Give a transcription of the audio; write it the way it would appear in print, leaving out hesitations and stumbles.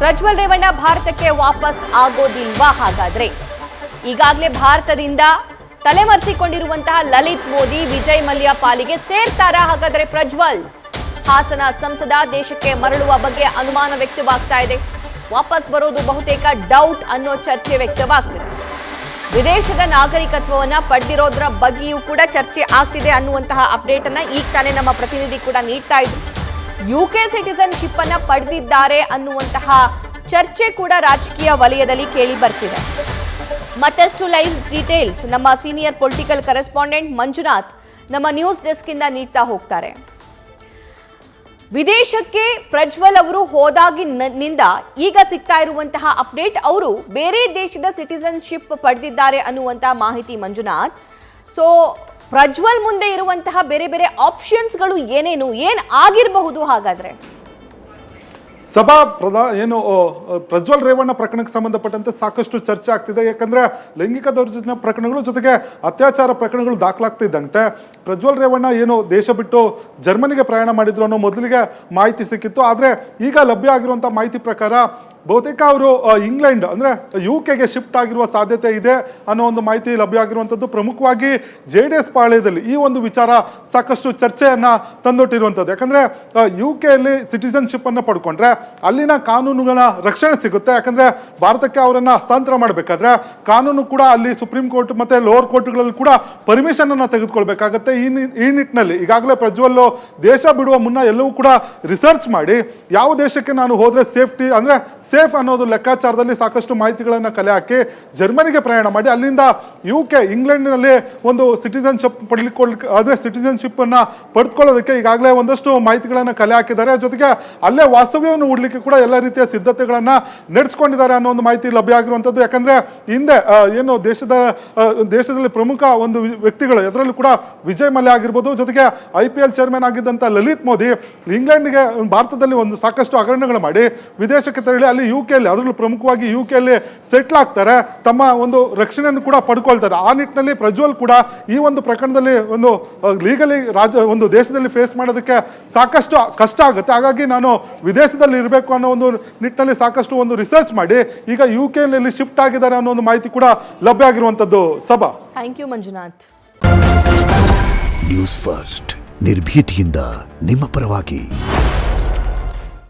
ಪ್ರಜ್ವಲ್ ರೇವಣ್ಣ ಭಾರತಕ್ಕೆ ವಾಪಸ್ ಆಗೋದಿಲ್ವಾ? ಹಾಗಾದ್ರೆ ಈಗಾಗಲೇ ಭಾರತದಿಂದ ತಲೆಮರೆಸಿಕೊಂಡಿರುವಂತಹ ಲಲಿತ್ ಮೋದಿ, ವಿಜಯ್ ಮಲ್ಯ ಪಾಲಿಗೆ ಸೇರ್ತಾರಾ ಹಾಗಾದ್ರೆ ಪ್ರಜ್ವಲ್? ಹಾಸನ ಸಂಸದ ದೇಶಕ್ಕೆ ಮರಳುವ ಬಗ್ಗೆ ಅನುಮಾನ ವ್ಯಕ್ತವಾಗ್ತಾ ಇದೆ. ವಾಪಸ್ ಬರೋದು ಬಹುತೇಕ ಡೌಟ್ ಅನ್ನೋ ಚರ್ಚೆ ವ್ಯಕ್ತವಾಗ್ತಿದೆ. ವಿದೇಶದ ನಾಗರಿಕತ್ವವನ್ನ ಪಡೆದಿರೋದ್ರ ಬಗ್ಗೆಯೂ ಕೂಡ ಚರ್ಚೆ ಆಗ್ತಿದೆ ಅನ್ನುವಂತಹ ಅಪ್ಡೇಟ್ ಅನ್ನ ಈಗ ತಾನೇ ನಮ್ಮ ಪ್ರತಿನಿಧಿ ಕೂಡ ನೀಡ್ತಾ ಇದ್ರು. ಯುಕೆ ಸಿಟಿಸನ್ಶಿಪ್ ಅನ್ನ ಪಡೆದಿದ್ದಾರೆ ಅನ್ನುವಂತಹ ಚರ್ಚೆ ಕೂಡ ರಾಜಕೀಯ ವಲಯದಲ್ಲಿ ಕೇಳಿ ಬರ್ತಿದೆ. ಮತ್ತಷ್ಟು ಲೈವ್ ಡೀಟೇಲ್ಸ್ ನಮ್ಮ ಸೀನಿಯರ್ ಪೊಲಿಟಿಕಲ್ ಕರೆಸ್ಪಾಂಡೆಂಟ್ ಮಂಜುನಾಥ್ ನಮ್ಮ ನ್ಯೂಸ್ ಡೆಸ್ಕ್ ಇಂದ ನೀಡ್ತಾ ಹೋಗ್ತಾರೆ. ವಿದೇಶಕ್ಕೆ ಪ್ರಜ್ವಲ್ ಅವರು ಹೋದಾಗಿನಿಂದ ಈಗ ಸಿಗ್ತಾ ಇರುವಂತಹ ಅಪ್ಡೇಟ್, ಅವರು ಬೇರೆ ದೇಶದ ಸಿಟಿಸನ್ಶಿಪ್ ಪಡೆದಿದ್ದಾರೆ ಅನ್ನುವಂತಹ ಮಾಹಿತಿ ಮಂಜುನಾಥ್. ಸೊ ಪ್ರಜ್ವಲ್ ಮುಂದೆ ಇರುವಂತಹ ಬೇರೆ ಬೇರೆ ಆಪ್ಷನ್ಸ್ಗಳು ಏನೇನು, ಆಗಿರಬಹುದು ಹಾಗಾದ್ರೆ? ಸಭಾ ಪ್ರಜ್ವಲ್ ರೇವಣ್ಣ ಪ್ರಕರಣಕ್ಕೆ ಸಂಬಂಧಪಟ್ಟಂತೆ ಸಾಕಷ್ಟು ಚರ್ಚೆ ಆಗ್ತಿದೆ. ಯಾಕಂದ್ರೆ ಲೈಂಗಿಕ ದೌರ್ಜನ್ಯ ಪ್ರಕರಣಗಳು ಜೊತೆಗೆ ಅತ್ಯಾಚಾರ ಪ್ರಕರಣಗಳು ದಾಖಲಾಗ್ತಿದ್ದಂತೆ ಪ್ರಜ್ವಲ್ ರೇವಣ್ಣ ದೇಶ ಬಿಟ್ಟು ಜರ್ಮನಿಗೆ ಪ್ರಯಾಣ ಮಾಡಿದ್ರು ಅನ್ನೋ ಮೊದಲಿಗೆ ಮಾಹಿತಿ ಸಿಕ್ಕಿತ್ತು. ಆದರೆ ಈಗ ಲಭ್ಯ ಆಗಿರುವಂಥ ಮಾಹಿತಿ ಪ್ರಕಾರ ಬಹುತೇಕ ಅವರು ಇಂಗ್ಲೆಂಡ್ ಅಂದರೆ UK ಶಿಫ್ಟ್ ಆಗಿರುವ ಸಾಧ್ಯತೆ ಇದೆ ಅನ್ನೋ ಒಂದು ಮಾಹಿತಿ ಲಭ್ಯ ಆಗಿರುವಂಥದ್ದು. ಪ್ರಮುಖವಾಗಿ JDS ಪಾಳ್ಯದಲ್ಲಿ ಈ ಒಂದು ವಿಚಾರ ಸಾಕಷ್ಟು ಚರ್ಚೆಯನ್ನು ತಂದೊಟ್ಟಿರುವಂಥದ್ದು. ಯಾಕಂದರೆ UK ಸಿಟಿಸನ್ಶಿಪ್ಪನ್ನು ಪಡ್ಕೊಂಡ್ರೆ ಅಲ್ಲಿನ ಕಾನೂನುಗಳ ರಕ್ಷಣೆ ಸಿಗುತ್ತೆ. ಯಾಕಂದರೆ ಭಾರತಕ್ಕೆ ಅವರನ್ನು ಹಸ್ತಾಂತರ ಮಾಡಬೇಕಾದ್ರೆ ಕಾನೂನು ಕೂಡ ಅಲ್ಲಿ ಸುಪ್ರೀಂ ಕೋರ್ಟ್ ಮತ್ತು ಲೋವರ್ ಕೋರ್ಟ್ಗಳಲ್ಲಿ ಕೂಡ ಪರ್ಮಿಷನನ್ನು ತೆಗೆದುಕೊಳ್ಬೇಕಾಗತ್ತೆ. ಈ ನಿಟ್ಟಿನಲ್ಲಿ ಈಗಾಗಲೇ ಪ್ರಜ್ವಲ್ ದೇಶ ಬಿಡುವ ಮುನ್ನ ಎಲ್ಲವೂ ಕೂಡ ರಿಸರ್ಚ್ ಮಾಡಿ ಯಾವ ದೇಶಕ್ಕೆ ನಾನು ಹೋದರೆ ಸೇಫ್ಟಿ ಅಂದರೆ ಸೇಫ್ ಅನ್ನೋದು ಲೆಕ್ಕಾಚಾರದಲ್ಲಿ ಸಾಕಷ್ಟು ಮಾಹಿತಿಗಳನ್ನು ಕಲೆ ಹಾಕಿ ಜರ್ಮನಿಗೆ ಪ್ರಯಾಣ ಮಾಡಿ ಅಲ್ಲಿಂದ UK ಇಂಗ್ಲೆಂಡ್ನಲ್ಲಿ ಒಂದು ಸಿಟಿಸನ್ಶಿಪ್ ಸಿಟಿಸನ್ಶಿಪ್ಪನ್ನು ಪಡೆದುಕೊಳ್ಳೋದಕ್ಕೆ ಈಗಾಗಲೇ ಒಂದಷ್ಟು ಮಾಹಿತಿಗಳನ್ನು ಕಲೆ ಹಾಕಿದ್ದಾರೆ. ಜೊತೆಗೆ ಅಲ್ಲೇ ವಾಸ್ತವ್ಯವನ್ನು ಹೂಡಲಿಕ್ಕೆ ಕೂಡ ಎಲ್ಲ ರೀತಿಯ ಸಿದ್ಧತೆಗಳನ್ನು ನಡೆಸ್ಕೊಂಡಿದ್ದಾರೆ ಅನ್ನೋ ಒಂದು ಮಾಹಿತಿ ಲಭ್ಯ ಆಗಿರುವಂಥದ್ದು. ಯಾಕಂದರೆ ಹಿಂದೆ ದೇಶದಲ್ಲಿ ಪ್ರಮುಖ ಒಂದು ವ್ಯಕ್ತಿಗಳು, ಅದರಲ್ಲೂ ಕೂಡ ವಿಜಯ್ ಮಲ್ಯ ಆಗಿರ್ಬೋದು, ಜೊತೆಗೆ IPL ಚೇರ್ಮನ್ ಆಗಿದ್ದಂಥ ಲಲಿತ್ ಮೋದಿ ಇಂಗ್ಲೆಂಡ್ಗೆ ಭಾರತದಲ್ಲಿ ಒಂದು ಸಾಕಷ್ಟು ಹಗರಣಗಳು ಮಾಡಿ ವಿದೇಶಕ್ಕೆ ತೆರಳಿ ಅಲ್ಲಿ UK ಅದರಲ್ಲೂ ಪ್ರಮುಖವಾಗಿ UK ಸೆಟ್ಲ್ ಆಗ್ತಾರೆ, ತಮ್ಮ ಒಂದು ರಕ್ಷಣೆಯನ್ನು ಕೂಡ ಪಡ್ಕೊಳ್ತಾರೆ. ಆ ನಿಟ್ಟಿನಲ್ಲಿ ಪ್ರಜ್ವಲ್ ಕೂಡ ಈ ಒಂದು ಪ್ರಕರಣದಲ್ಲಿ ಒಂದು ಲೀಗಲಿ ಒಂದು ದೇಶದಲ್ಲಿ ಫೇಸ್ ಮಾಡೋದಕ್ಕೆ ಸಾಕಷ್ಟು ಕಷ್ಟ ಆಗುತ್ತೆ. ಹಾಗಾಗಿ ನಾನು ವಿದೇಶದಲ್ಲಿ ಇರಬೇಕು ಅನ್ನೋ ಒಂದು ನಿಟ್ಟಿನಲ್ಲಿ ಸಾಕಷ್ಟು ಒಂದು ರಿಸರ್ಚ್ ಮಾಡಿ ಈಗ UK ಶಿಫ್ಟ್ ಆಗಿದ್ದಾರೆ ಅನ್ನೋ ಒಂದು ಮಾಹಿತಿ ಕೂಡ ಲಭ್ಯ ಆಗಿರುವಂಥದ್ದು. ಸಭಾ, thank you Manjunath. News First ನಿರ್ಭೀತಿಯಿಂದ ನಿಮ್ಮ ಪರವಾಗಿ.